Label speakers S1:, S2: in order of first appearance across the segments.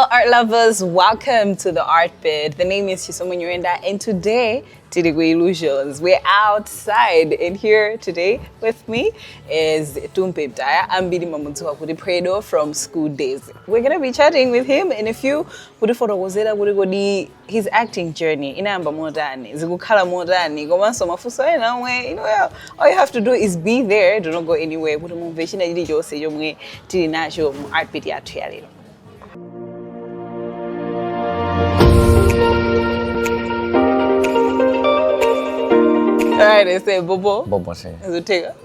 S1: Hello, art lovers. Welcome to the Art Bit. The name is Chisomo Nyurenda, and today, Tidigwe Illusions. We're outside, and here today with me is Tumpe Daya. I'm Bidi Mamutua with Phwedo from School Days. We're gonna be chatting with him in a few. His acting journey. Inamba modani, zigukhala modani. Goma soma fuso na we. You know, all you have to do is be there. Do not go anywhere. Put a motivation. I did just say you mwe tili na show Art Bit ya tuyari. Alright, I say Bobo.
S2: Bobo say.
S1: Zodiak.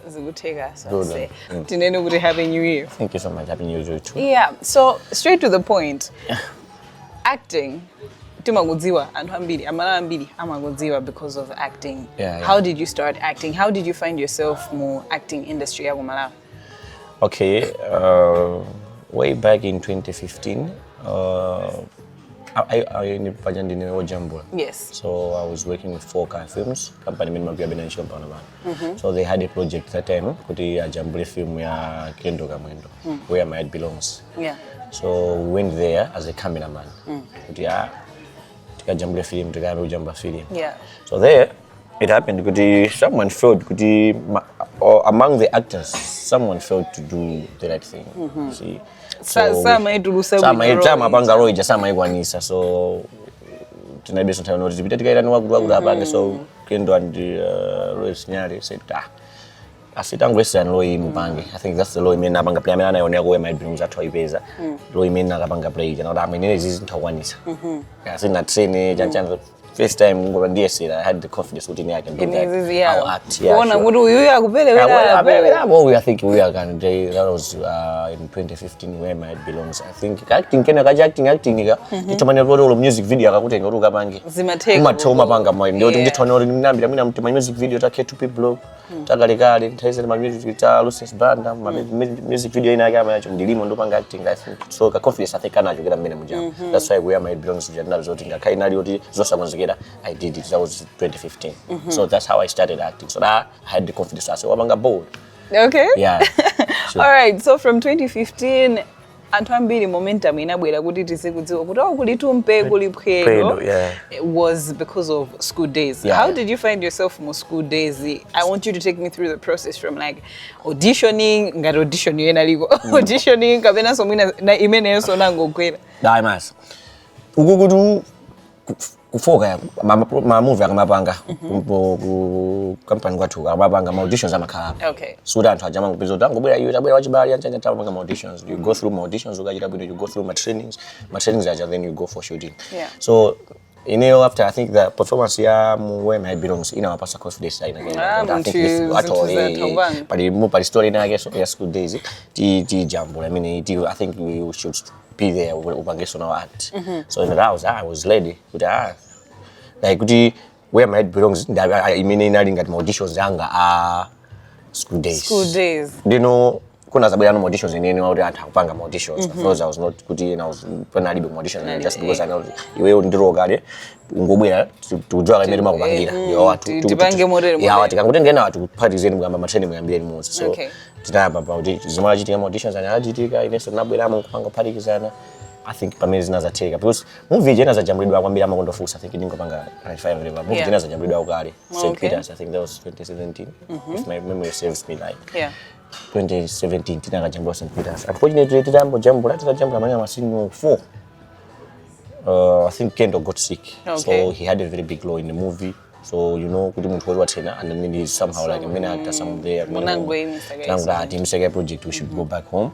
S1: Zodiak. So say. Tineno would have a new year.
S2: Thank you so much. Happy New Year too.
S1: Yeah. So straight to the point. Acting. Timagudziwa and Hambidi. Amala Amagudziwa because of acting.
S2: Yeah.
S1: How did you start acting? How did you find yourself more acting industry ya Malawi?
S2: Okay. Way back in 2015. I
S1: Yes.
S2: So I was working with 4K Films, company So they had a project that time, kuti a Jambule film ya Kendo Kamwendo, where my head belongs.
S1: Yeah.
S2: So we went there as a cameraman. Kuti a Jambule film, Jamba film.
S1: Yeah.
S2: So there, it happened kuti someone felt kuti among the actors, someone felt to do the right thing. See. So
S1: Sama
S2: igwanisa so tinabe sometimes no repeat tikaita wakuda bange so Kendo and Royce Nyari said asitangwesa loyi mupange. I think that's the loyi mina banga play mina yone ko my dreams atwa ibeza loyi mina kabanga play na ura mine izinthawanisa asina train janchana first time ngoba ndiyesela I had the confidence ukuthi I can do that. I'll act. Yeah.
S1: Bona ukuthi uya kupele
S2: I think we are going to that was in 2015 where my head belongs. I think acting kena kaja acting nika itomanya role music video akakutenga uruka bange umathoma banga moyo ndio ndithona uri mnambira mina mtima music video ta K2P blog takalekale thaisele ma music ta Lucius Banda music video ina kama yacho ndilimo ndo panga acting I think so ka confidence athekana jukira mine mujambo. That's why where my head belongs general zoti ngakainali oti zosakonzekera I did it. That was 2015. So that's how I started acting. So that I had the confidence. I said, "Well, I'm bold."
S1: Okay.
S2: Yeah.
S1: Sure. All right. So from 2015, Antwambili momentum inabwera kuti tisekudziwa kuti kuli Tumpe kuli Phwedo. It was because of School Days.
S2: Yeah.
S1: How did you find yourself more School Days? I want you to take me through the process from like auditioning, ngati audition yena liko auditioning kapena somina na imene yonso nangokwera.
S2: Daimas. Ukukudu kufoka ma movie akamapanga ku company kwathu amapanga ma auditions amakhala.
S1: Okay.
S2: So anthu ajama kupizo tango bwera iwe tabwera wachibali yanchanja tapanga ma auditions. You go through my auditions ukachita bwino, you go through my trainings aja then you go for shooting.
S1: Yeah.
S2: So after I think the performance ya where my head belongs in our past confidence I think but the story na guess ya School Days ti jambo I mean I think we should be there upangeso na art. So in the house I was ready with like where my head belongs I mean inalinga auditions yanga School Days.
S1: School Days.
S2: Do you know kuna zabira no auditions in any way that kupanga auditions. Of course I was not kuti I was penally be audition just because I know iwe ndiroga ngobwera tujwa kamene makupangira yo watu
S1: tipange model
S2: ya watu kangotengena watu party zenu mugamba matraining mugambire ni monse so tinaba about zimala chitika auditions and ajitika ineso nabwera mu kupanga party kizana I think pamene zinazateka because movie jena za jambulidwa kwambira makondofusa I think ndingopanga 95 level movie jena za jambulidwa kale St. Peter's I think that was 2017 if my memory serves me like 2017 tinanga jambula St. Peter's. Unfortunately jambula manya masini 4. I think Kendo got sick. So he had a very big role in the movie. So you know kuti muntu wa tena and then he somehow like a main actor some there. Nanga team second project we should go back home.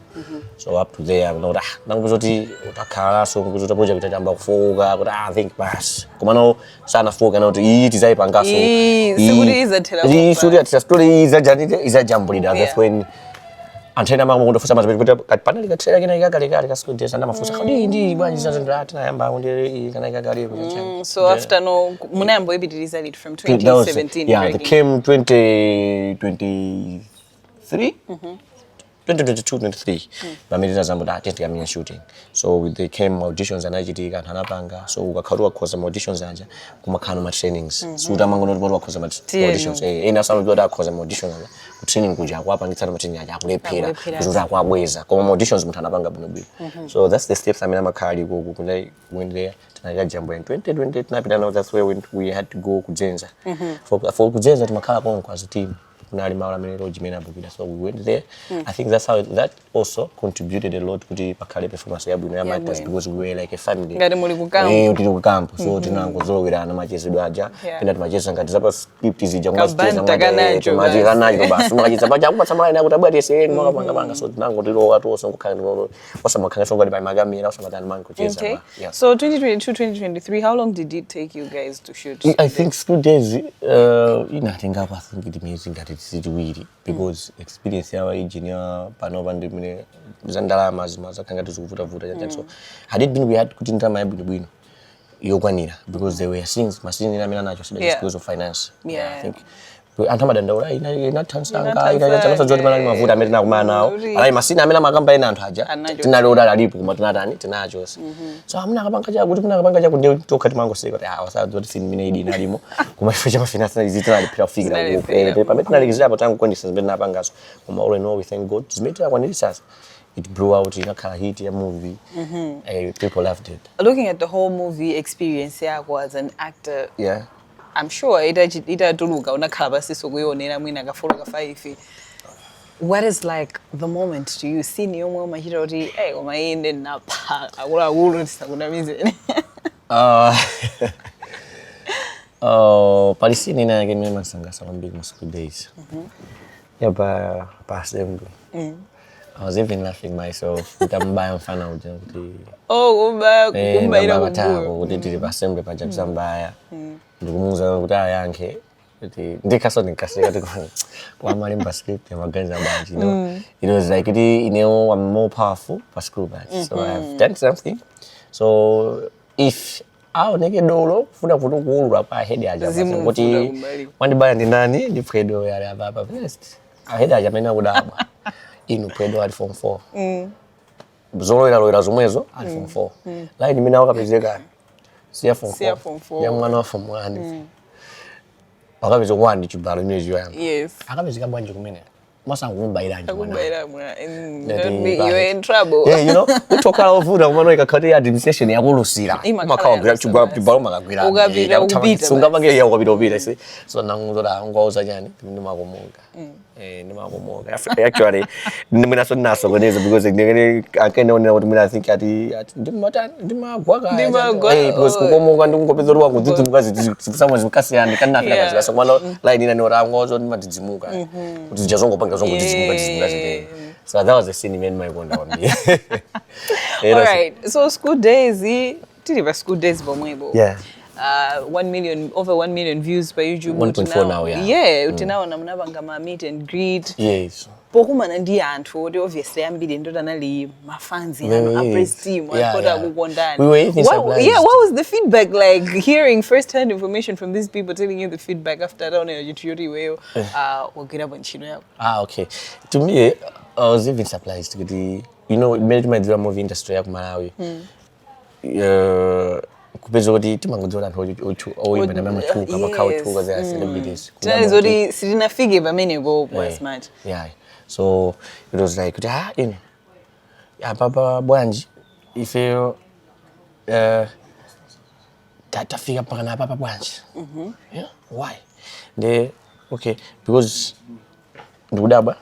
S2: So up to there no da nanguzoti utakhala so nguzota project tamba kufoka kuti I think bas. Kumano sana foka na kuti tizaipanga so.
S1: Sikuti izathela.
S2: Sikuti story izajambulida that's when antena makondofusa mazibili kuti panali katrela kena ikakale ka School Days mafusa kodi ndi bwanji zandrati na yamba ndi kana ikakale
S1: so after no munayambo ibitiliza it from 2017
S2: yeah it came 2023 2022, 23. Bamiriza zambo da tenti kamenya shooting. So they came auditions and IGT kanapanga. So ukakharuka khoza auditions anja kumakhano ma trainings. Suta mangono ndipo wakhoza auditions. Ena samu ndoda khoza auditions anja. Ku training kuja kwapa ngitsana training anja akulephera. Kuzoza kwabweza. Koma auditions muthu anapanga bwino bwino. So that's the steps amene amakhali kunai when there tinaja jambo in 2020 tinapita now that's where we had to go kujenza. For kujenza timakhala konke as a team. So we went there. I think that's how that also contributed a lot to the Pakale performance because we were like a family. So tinangozolowera na machezo aja penda machezo ngati zapa script zija
S1: So 2022 2023 how long did it take you guys to shoot?
S2: I think school days inatenga I think it means that it's because experience yawa engineer panova ndimine zandalama zakanga tuzuvuta so had it been we had kutinda mayabu bwino yokwanira because there were things machine ina mina nacho because of finance. I think antama ndaura ina tansanga ina chanosa zoti mana mavuta amene nakumana nawo alai machine amene makamba ena anthu aja tinaloda alipo koma tunatani tinacho so amuna akapanga cha kuti munakapanga cha kuti tokati mango seka kuti wasadu zoti sin mine idi nalimo koma ife cha finance izitana alipira figure uko pamene tinalizira apo tangu conditions mbele napangaso koma all in all we thank God zimete akwanirisa it blew out in a car hit a movie. People loved it.
S1: Looking at the whole movie experience as an actor, I'm sure itatuluka unakhala siso kuyonera mwina kafollow ka 5. What is like the moment to you scene yomwe umachita kuti koma inde napha akulu tisakunamizeni?
S2: Palisini na yake mimi masangasa kwambiri mu school days. Yapa assembly. I was even laughing myself. Utambaya mfana ujanti.
S1: Kumbaira
S2: kubuyo. Utitiri assembly pa jakisa mbaya. Ndikumuza kutaya yanke. Ndikaso nikaseka kwa malimba script ya maganza banji, you know. It was like I'm more powerful for school batch. So I've done something. So if I'll nige dolo funa kuulwa pa head ya jama. Kuti wandibaya ni nani ni Phwedo ya baba best. Head ya jama ina kudaba. Inu Phwedo ali form 4. Zolo ila zomwezo ali form 4. Like mina wakapezeka siya form 4. Ya mwana wa form 1. Akabizo kwandi chibalo imezi yangu.
S1: Yes.
S2: Akabizika bwanje kumene. Masangu kumbairanje mwana.
S1: You're in trouble.
S2: Yeah, you know, utoka ovuda kumano ikakati administration yakulusira. Makawa gra chibalo makagwira.
S1: Ugabira
S2: sungabange ya ugabira see. So nanguzola ngoza nyani ndimakomoka. Ndimakomoka. Actually ndimina so naso kweneza because ngene akenona ukuthi mina I think ati ndimagwaga. Because kukomoka ndingopezorwa kudzithi mukazi sipusama zikasiyana kanafika kazi so kumano line ina nora ngozo ndimadzimuka. Kuti jazongopanga zongodzimuka today. So that was the scene in my wonder one day.
S1: All right. So school days, school days bomwebo.
S2: Yeah.
S1: 1 million, over 1 million views by YouTube.
S2: 1.4 now, yeah.
S1: Yeah, utina mnabanga ma meet and greet.
S2: Yes.
S1: Pokumana ndi anthu obviously ambiri ndoda nali mafans appreciate team wakoda kukondana.
S2: We were even surprised.
S1: Yeah, what was the feedback like hearing first-hand information from these people telling you the feedback after that on YouTube where wakira banchino yako?
S2: Okay. To me, I was even surprised with you know, management of the movie industry ya Malawi. Kupezo kuti timangodzora anthu oyimba mama kama kautuka za celebrities.
S1: Zodi sidina fige pamene go was much.
S2: Yeah. So it was like you know. Yeah, papa bwanji ife tatafika mpaka na papa bwanji. Yeah. Why? Okay, because ndudaba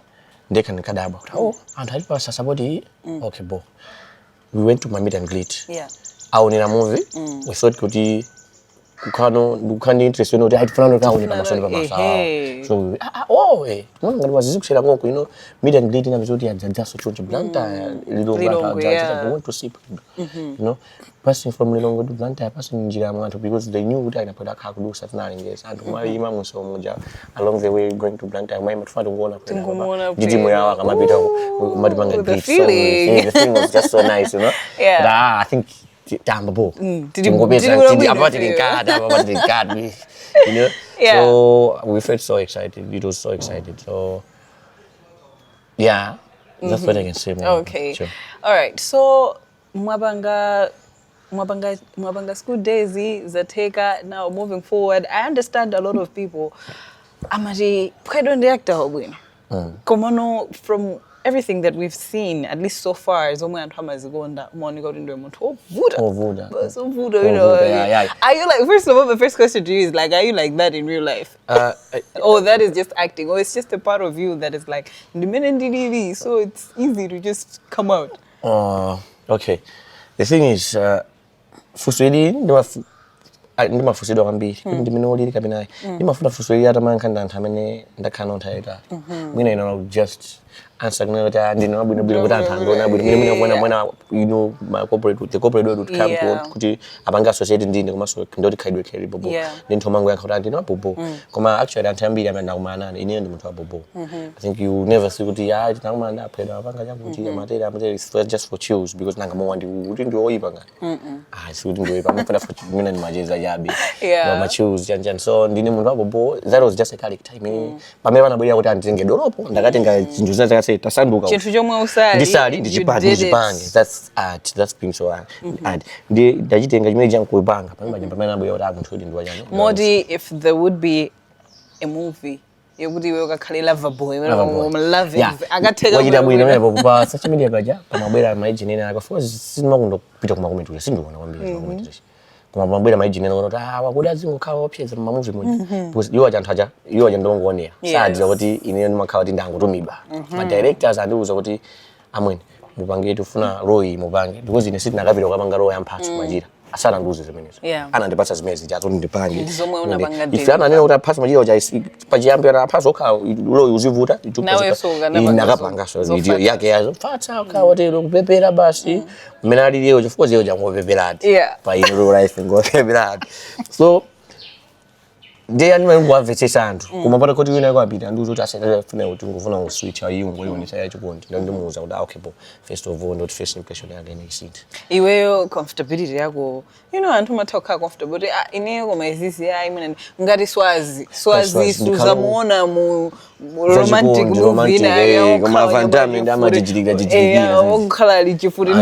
S2: ndeka nikadaba. And halipa sasa body okay bo. We went to my meet and greet.
S1: Yeah.
S2: Au nina movie we thought kuti kukani interest no right fulano ka unina masoni pa masa so ngani wazizi kushela ngoko you know meet and greet na vizuri ya jaso choncho blanta little we want to see you know passing from Lilongo to Blanta passing njira mwanto because they knew kuti anapoda ka kudu satana ngezi and mali imamu so moja along the way going to Blanta my mtufando kuona kwa jiji moya kama bita madibanga greet so the thing was just so nice you know.
S1: Yeah.
S2: But I think Tambo. You know?
S1: Yeah.
S2: So we felt so excited. It was so excited. So yeah. That's what I can say.
S1: Okay. Sure. All right. So mwabanga school days zateka. Now moving forward, I understand a lot of people amati Phwedo ndi actor obwino. Komono from everything that we've seen, at least so far, is only Zigonda morning out into a month. Oh, Voodoo. So Voodoo, you know. Yeah. Are you like, first of all, the first question to you is like, are you like that in real life? Or that is just acting, or it's just a part of you that is like, the minute DDV, so it's easy to just come out.
S2: Okay. The thing is, Phwedo, ndima Phwedo kwambiri kuti minoli kabinayi ndimafuna Phwedo atamankhanda anthu amene ndakhala nothaika mwina ino just answer kuti ndino bwino kuti anthu andona bwino mwina mwana you know the corporate world would come to kuti apanga society ndine komanso ndoti khaidwe khali bobo ndinthu mangu yakho kuti ndino bobo koma actually anthu ambiri amene ndakumanana ine ndi munthu wa bobo. I think you never see kuti tinakumana Phwedo apanga chakuti amatera it's just for chills because nanga mo kuti ndi oyipa ngani si kuti ndi oyipa amafuna for mina ndi majeza yabi ma chills janjan so ndine munthu wa bobo. That was just a character pamene vanabwera kuti anditenge doropo ndakatenga zinthu zake tasanduka
S1: chintu chomwe usali
S2: ndisali ndichipange that's art, that's being so art and ndachitenga chimene chankuipanga pamene abwera kuti munthu ndi wachani
S1: modi. If there would be a movie yokuti iwe ukakhalela Loverboy love akatheka
S2: wachita bwino mepo pa social media paja pamabwera maijini ena akafuwa simakundopita kumakomentula sindiona kwambiri kumakomentula koma pamabwera maijini ena kuti wakuda zingokhala opyeza mamuvi muni because iwo achanthaja iwo achandongoonera sadza kuti ine ndimakhala kuti ndangotumidwa ma directors andiuza kuti amweni mupange tufuna royi mupange because ine sitinakapita kupanga royi yamphatso machira asana nduze zimenezo anandipatsa zimezi chato ndipange ife ananena kuti aphatso machira uja pachiyambi aphatso okhala royi uzivuta nakapanga so video yake yazo phatsa okhala hotelo kupepera basi mmene aliliyo chifukwa ziyo jangopeperati pa ino life ngopeperati so ndiye animangwamvetsetsa anthu kumapata kuti wina kwapita ndiuza kuti asafuna kuti ngofuna uswitch ayungu yonisa yachikondi ndimuuza kuti okay bo first of all not first impression yake ni seat
S1: iweyo comfortability yako you know anthu mathoka comfortable ineyo koma izisi imene ngati swazi suzamuona mu romantic movie na
S2: koma vandame ndamajijilika
S1: okhala lichifuti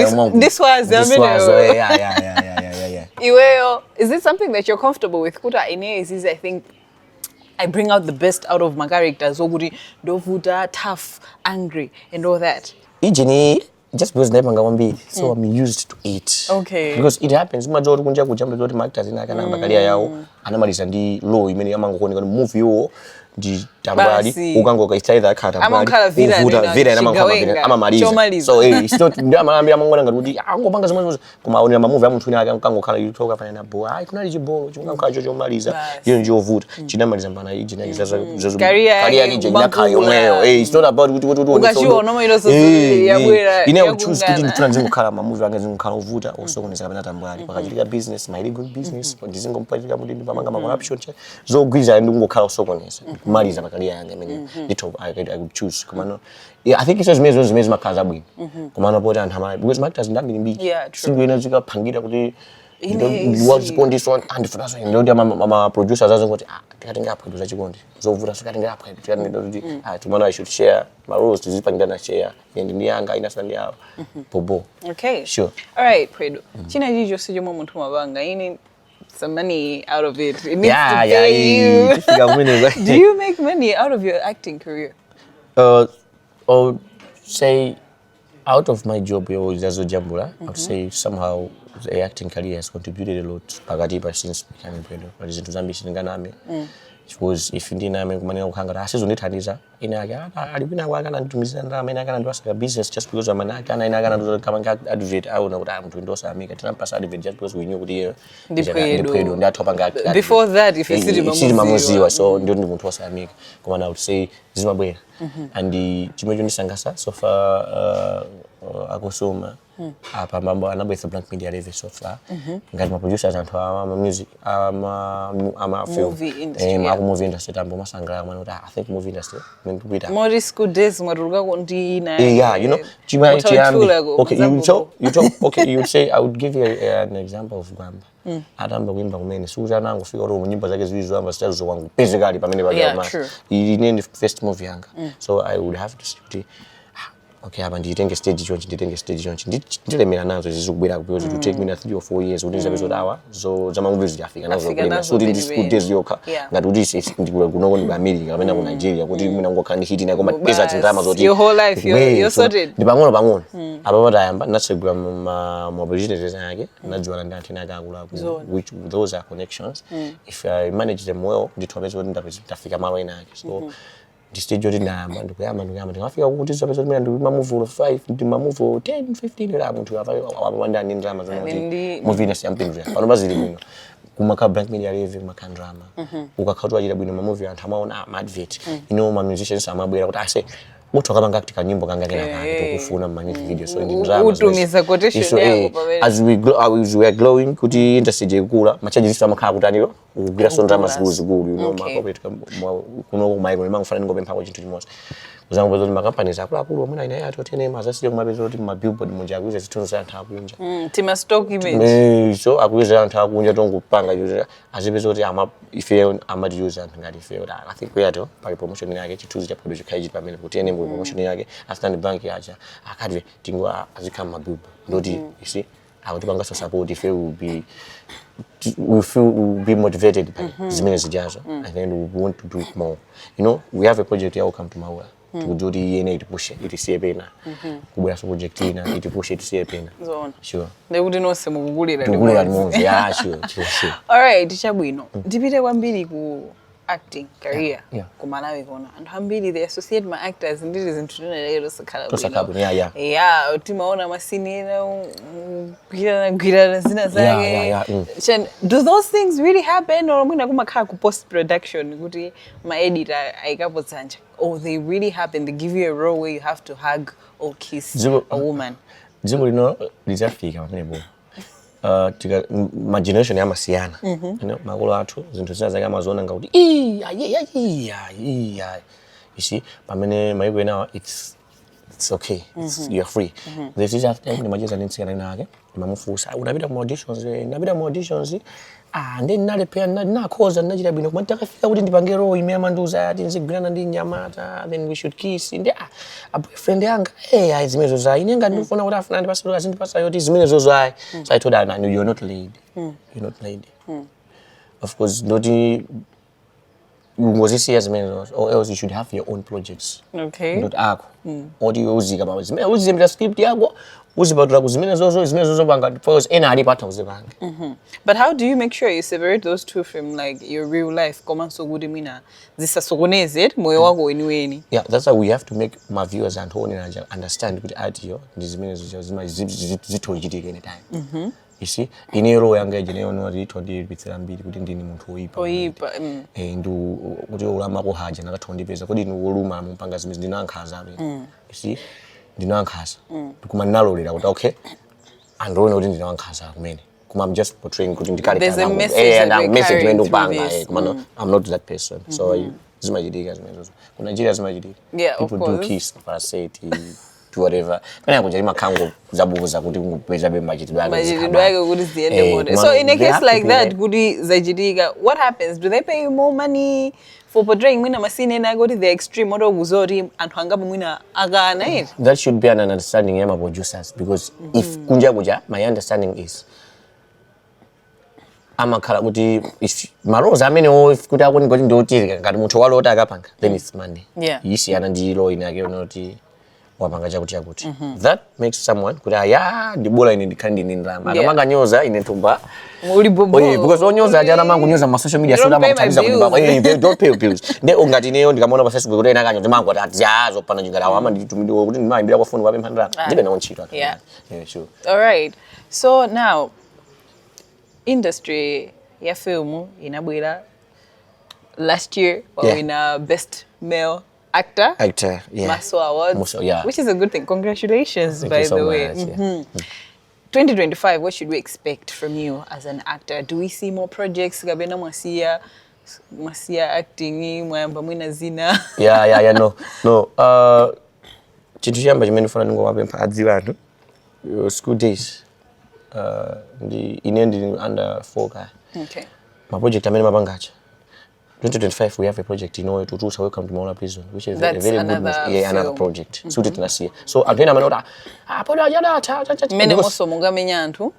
S1: this was Iweyo, is it something that you're comfortable with? Kuta ine is I think I bring out the best out of my characters. Oguri dovuta, tough, angry, and all that.
S2: Ijini just because never ngawambi, so I'm used to it.
S1: Okay.
S2: Because it happens. Majority kunja kujamba zoti actors ina kana bakalia yao anamaliza ndi low imene yamango kuoneka movie yo ndi tambali ukangoka itsaida akata tambali uvuta vile na mangoma ama maliza so it's not ndio amalambira mangona ngati angopanga zimwe koma aonera mamuvi amunthu ina akangokhala yutoka fanya na bo kuna lichibolo chingakhala chocho maliza iyo ndio uvuta chinamaliza mbana iji na zazo career ije inakhala yomweyo it's not about kuti
S1: ukashiwa noma ilo so yabwera
S2: ine choose kuti ndifuna ndizingokhala mamuvi anga zingokhala uvuta osokoneza kapena tambali pakachitika business my legal business ndizingompatika kuti ndipamanga ma corruption zogwiza ndingokhala osokoneza maliza career yanga I could choose kumano I think it's zimezi makhaza bwino kumano poti anthu amali because actors ndambiri mbiri singwena zikapangira kuti what's chikondi so and for us ndio ama producers azongoti tikatenga producer chikondi zovuta tikatenga apa tikatenga kuti tomorrow I should share my roles tizipangana share ndi yanga ina sandi yawo bobo.
S1: Okay,
S2: sure.
S1: All right, Phwedo china jijo sijo munthu mabanga ini some money out of it. It needs to pay you. Do you make money out of your acting career?
S2: Or say out of my job here with Zodiak, I would say somehow the acting career has contributed a lot. Pagatipa since becoming Phwedo. But it's into Zambia nganami. It was if you didn't have money ukanga asizo ndithandiza ina alipina kwakana nditumizira ndama ina kana ndwasa business just because I'm an actor ina kana ndo kama advocate au na kuti mtu ndosa amika tena pass advocate just because we knew kuti
S1: ndi Phwedo
S2: ndatopa ngati
S1: before that if you
S2: mamuziwa so ndio ndi mtu wasa amika koma na say zimabwera and chimwe chonisangasa so far akusoma apa mambo anabwesa Black Media Level so far ngati ma producers anthu ama music ama film movie industry tambo masangala mwana kuti I think movie industry ngikupita
S1: more school days mwaruka kondi na
S2: yeah you know chimwe chiambi okay you talk okay you say I would give you an example of Gwamba atamba kuimba kumene suza nangu fika ro nyimbo zake zizo amba style zo wangu basically pamene bali ama ini first movie yanga so I would have to say okay hapa nditenge stage chonchi ndilemera nazo zizikubwera because to take me 3 or 4 years kuti zapezo dawa zo zama movies zafika nazo kulema so ndi school days yoka ngati kuti ndikula kunoko ndi America kapena ku Nigeria kuti mina ngokhala ndi hit na koma pesa tindama zoti
S1: your whole life you're sorted
S2: ndi pang'ono apa patayamba natsegula ma opportunities yake nadziwana ndi anthu ena akula which those are connections if I manage them well ndithopezo kuti ndafika malo ena ake so stage yoti ndayamba ndikuyamba ndikafika kuti zapezo mina ndi mamuvulo 5 ndi mamuvulo 10 15 la munthu awapanda ndi drama zonoti movie nasiyampindula pano bazili bwino kumaka Black Media Live makandrama ukakhatwa achita bwino mamovie anthu amaona advert ma musicians amabwera kuti ase mutu akapanga kutika nyimbo kanga kena tokufuna manyiki video so ndi drama
S1: utumiza quotation yako pamene
S2: as we are glowing kuti industry ikula macharges amakhala kutaniro ukugwira so drama zikulu ma corporate kuno maiko imangofana ngopempha kwa chinthu chimodzi uzango bezoti makampanies akulu omwe ina yato tene mazasiye kumabezo kuti ma billboard munja akuiza zithunzi za anthu akunja
S1: tima stock image
S2: so akuiza anthu akunja tongupanga user azibezo kuti ife amati user anthu ngati ife I think we ato pa promotion yake chithunzi cha product kaiji pamene kuti ene promotion yake after bank yacha akati tingwa azikama ma billboard ndoti you see akuti panga support ife will be motivated by zimene zijazo and then we want to do it more. You know, we have a project here come to Malawi to do the ene push it see pena kubera so project ina it push it see pena sure
S1: ne kuti nonse mukugulira
S2: ndi yeah sure
S1: all right chabwino ndipite kwambiri ku acting career ku Malawi kona anthu ambiri they associate ma actors ndi zinthu lero sakhala yeah timaona masinina gwira zina zake do those things really happen or mwina kumakhala ku post production kuti ma editor ayikapo dzanja or they really happen they give you a role where you have to hug or kiss a woman
S2: dziko lino lizafika pamene bo ma generation yamasiyana makolo athu zinthu zake amaziona ngati you see pamene maiko ena it's okay you're free this is after ni majeza nitsikana nake mamufusa unapita mu auditions then nalepea na cause nachita bwino kuma takafika kuti ndipange role ime amanduza ati nzigwirana ndi nyamata then we should kiss ndi a boyfriend yanga zimezo za inenga ndifuna kuti afuna ndi pasolo azindipasa yoti zimezo za so I told her no you're not lady of course not ngozisi zimezo or else you should have your own projects not akho audio uzika baba zimezo uzimela script yako uzibatura kuzimezo banga because ena ali patha uzibanga
S1: but how do you make sure you separate those two from like your real life koma so kuti mina zisasokoneze moyo wako weniweni
S2: yeah that's why we have to make my viewers and understand kuti audio ndi zimezo zithochitika anytime you see inero yanga ijene ono rithondi bitsira mbiri kuti ndini munthu oyipa ndu kuti ulama ko haja nakatondipeza kuti ni woluma mumpanga zimezi ndinankhaza you see ndinankhaza kuma nalolera kuti okay andone kuti ndinankhaza kumene kuma I'm just portraying kuti ndikali
S1: there's a message
S2: mendo panga kuma no I'm not that person so zimajitika zimezo kuna njira zimajitika people do kiss parasite whatever kana kunja makhango zabuza kuti ngupeza be machitidwe
S1: yake kuti ziende mode so in a case like that kuti zajitika what happens do they pay you more money for portraying mwina masine na kuti the extreme modo kuzori anthu angapo mwina akana it
S2: that should be an understanding of producers because if kunja my understanding is amakhala kuti if maroza amene if kuti akoni kuti ndotiri ngati munthu walota akapanga then it's money yisiyana ndi law inake unoti wapanga chakuti that makes someone kuti ndibola ine ndikhandi ndindama akamanga nyoza ine tumba
S1: uli bobo
S2: because onyoza ajana mangu nyoza ma social media so amakuthandiza kuti baba don't pay bills ungati neyo ndikamona pa Facebook kuti ena kanyo ndimangu ati azopana njingala wama nditumidwe kuti ndimayimbira kwa phone wape mphandala ndibe nawo ntchito
S1: yeah sure all right so now industry ya film inabwera last year in best male actor yeah Maso Awards which is a good thing congratulations by the way 2025 what should we expect from you as an actor do we see more projects kabena mwasiya acting mwamba mwina zina
S2: no chitu chamba chimene ndifuna ndingowapempha adziwa anthu school days ndi ine ndi under 4 ka
S1: okay
S2: ma project amene mapangacha 2025 we have a project in order to do Welcome to Malawi Prison, which is
S1: That's
S2: a very good movie. Yeah, another project. So tinasiya. So again amanoda apoda ajada cha.
S1: Mene moso mungamenya anthu.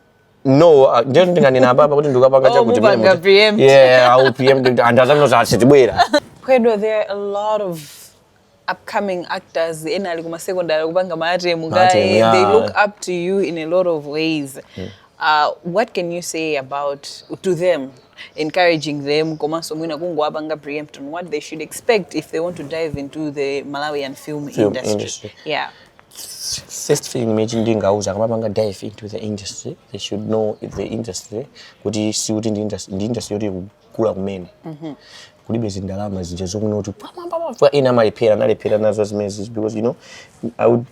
S2: No, don't think anina baba kuti ndukapanga chakuti
S1: mene.
S2: Yeah, I will preempt and azamno za chitibwera.
S1: Phwedo, there are a lot of upcoming actors enali kuma secondary kubanga maatemu guy. They look up to you in a lot of ways. What can you say about to them, encouraging them komanso mwina kungowapanga preempt on what they should expect if they want to dive into the Malawian film industry? Yeah.
S2: First thing imagine ndingauza kamapanga dive into the industry, they should know the industry kuti si kuti the industry yoti kukula kumene. Kulibe zindalama zije zokuona kuti pa ina malepera nazo zimezi, because you know I would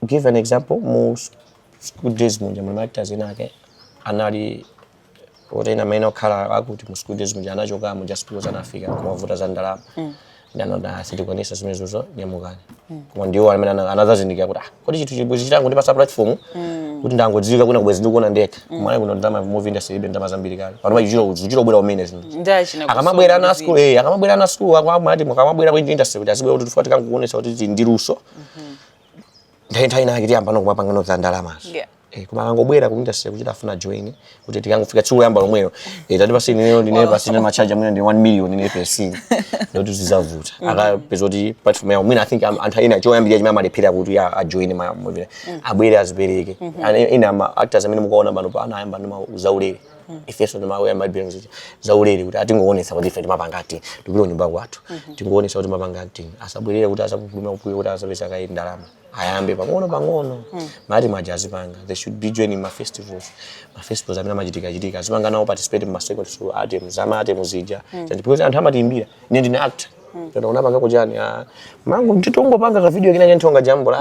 S2: give an example. Most school days munja mwana actors inake anali otena maino kala akuti mu school days munja anachoka munja school za Africa kumavuta za ndalama ndanoda sitikwanisa zimezozo nyamukani koma ndiwo amene anazazindikira kuti kodi chithu chibwezi chitango ndi pa platform kuti ndangodzika kuna kubwezi ndikuona ndeka mwana kuno ndama movie industry ibe ndamazambiri kale pano ichiro bwera umene zinthu akamabwera na school akamabwera na school akamati mukamabwera ku industry kuti asibwera kuti tufuati kankuonesa kuti ndiruso nthawi inake tiyamba nokumapanga no za ndalamazo. Kuma angobwera ku industry kuti afuna join kuti tikangofika tsiku yamba lomwero tati basi ndine basi ndine machaja mwina ndi 1 million ine per scene ndoto zizavuta akapeza kuti platform yawo mwina I think anthu ina choyambira chimene amalepera kuti a join ma movie abwere azipereke ina ma actors amene mukaona pano pa anayamba ndima zaulere ifeso ndima ma billions zaulere kuti atingoonesa kuti ife timapanga acting ndipilo nyumba kwathu tingoonesa kuti mapanga acting asabwerere kuti asapuluma kupuye kuti asapeza kai ndalama ayambe pang'ono mati majazi panga they should be joining my festivals amene machitika azipanga nawo participate mu second show ate muzija because anthu amatiimbira ine ndine actor tena unapanga kujani mangu nditongopanga ka video kinanya nthonga jambo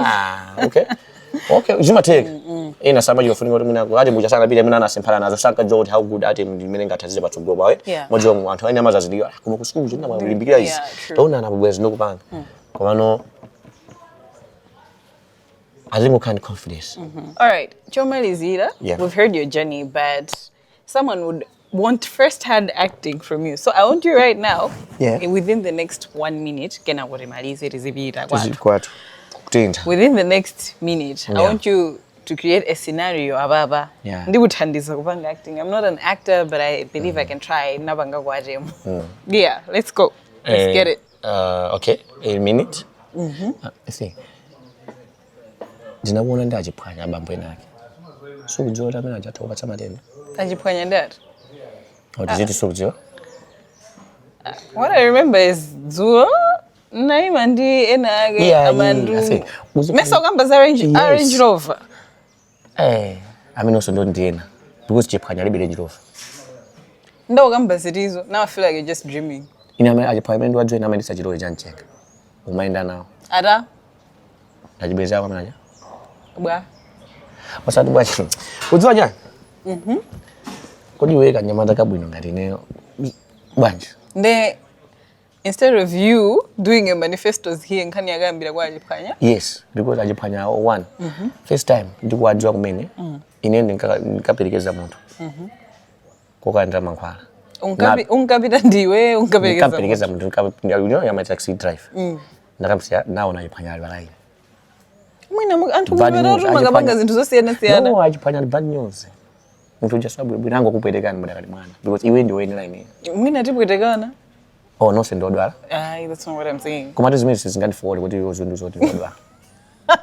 S2: okay zimateka ina sama yofunika kuti mina ati mucha sana pita mina anasemphala nazo saka joti how good ati ndimene ngathazile patsogolo bawe mojo mu anthu aina mazazidika kuma ku school ndina malimbikira izi taona na bwezi ndokupanga komano I think we can confidence.
S1: All right, Chomalizira, we've heard your journey, but someone would want first-hand acting from you. So I want you right now, within the next 1 minute, within the next minute, I want you to create a scenario ababa. Acting. I'm not an actor, but I believe I can try. Yeah, let's go. Let's get it.
S2: Okay, a minute. I see. Ndinabona ndajiphwanya bambo enake sukujota amene ajathoka chamatenda
S1: ajiphwanya ndati
S2: ndithi sukujota
S1: what I remember is zuo naima ndi enake amandu mesa ukamba za Range Rover
S2: amene also ndo ndiyena because chiphwanya libe Range Rover
S1: ndo ukamba zitizo. Now I feel like you're just dreaming.
S2: Ine ajiphwanya ndo adjoina amene sachilowe chanchenga umayenda nawo
S1: ata
S2: ajibeza kwa mnaja
S1: bwa
S2: wasatu bwa udziwa jani kodi weka nyamata kabwino ngati neyo bwanje
S1: instead of you doing a manifestos here nkhani yakambira kwa ajiphwanya.
S2: Yes, because ajiphwanya one first time ndikuwadziwa kumene ine ndikaperekeza munthu kokanda mankhwala
S1: unkapita ndiwe
S2: unkaperekeza munthu yama taxi drive ndakamsiya nawo najiphwanya ali balai
S1: mwina anthu kuberatu makapanga zinthu zosiyana
S2: no ajiphwanya bad news munthu jasabwe bwirango kuperekana mudakali mwana because iwe ndiwe ine line
S1: mwina tipwetekana.
S2: Oh no, sendodwala.
S1: That's not what I'm saying.
S2: Komati zimene sizingandifowole kuti uzundu zoti ndodwala.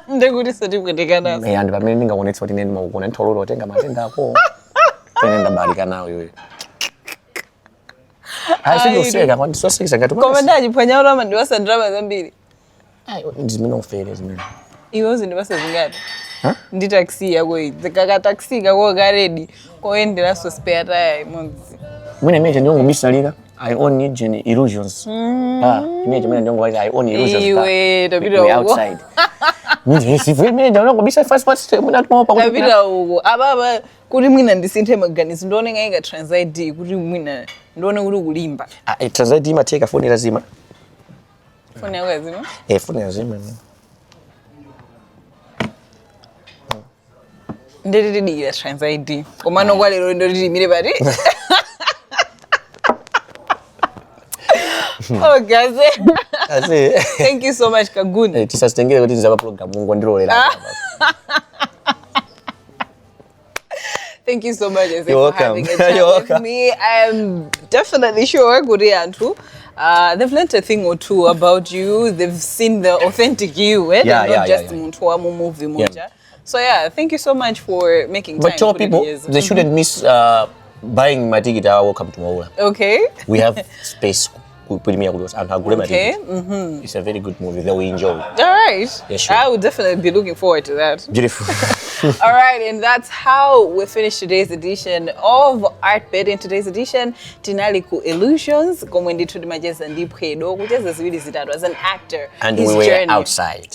S1: Ndekuti sotipwetekana.
S2: And pamene ndingaonetsa kuti nene makukona ntololo tenga matenda ako. Tene ndabalika nawo iwe. Singoseka kwanti soseka ngati
S1: koma ndajiphwanya ora mandiwasa drama zambiri.
S2: Ndizimene ufere zimene.
S1: Iwe uzindibasa zingati? Ndi taxi yako iyi. Kaka taxi kako ka ready koendera so spare tire imonzi.
S2: Mwina manje ndingobisa I own illusions. Image mimi ndio ngwaza I own illusions.
S1: Iwe tabira
S2: outside. Mimi sivime ndio ngobisa fast muna tumopa
S1: kuti tabira uko. Ababa kuti mwina ndisinthe maganizo ndone ngayika translate kuti mwina ndone kuti kulimba.
S2: Translate imatheka phone lazima.
S1: Phone yako lazima?
S2: Phone lazima.
S1: Ndiri translate. Koma no kwalero ndo limire bari. Oh, Gaze.
S2: Kaze.
S1: Thank you so much, Kaguni.
S2: Tisasitengere kuti nzaba program ngondilolera.
S1: Thank you so much, Eze,
S2: You're
S1: for having
S2: welcome.
S1: a chat
S2: You're
S1: with
S2: welcome.
S1: me. I am definitely sure, Guri Antu, they've learned a thing or two about you. They've seen the authentic you, and not just Muntu movie moja. So yeah, thank you so much for making time.
S2: But tell people they shouldn't miss buying my ticket. Welcome to Maula.
S1: Okay.
S2: We have space. Okay. It's a very good movie that we enjoy.
S1: All right.
S2: Yeah, sure.
S1: I would definitely be looking forward to that.
S2: Beautiful.
S1: All right, and that's how we finish today's edition of Art Bed. In today's edition, tinali ku illusions. Komwendi tudimajeza ndi Phwedo. Kujeza ziwili zitatu as an actor.
S2: And
S1: his
S2: we were
S1: journey.
S2: Outside.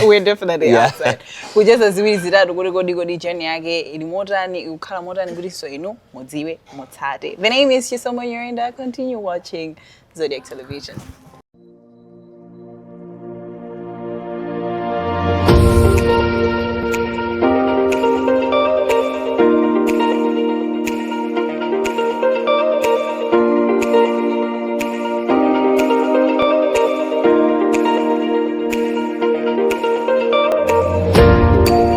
S1: We're definitely outside. Kujeza ziwili zitatu godi journey yake ilimotani ukhala motani kuti so ino modziwe motsate. The name is Chisomo Nyorinda. Continue watching Zodiac Television.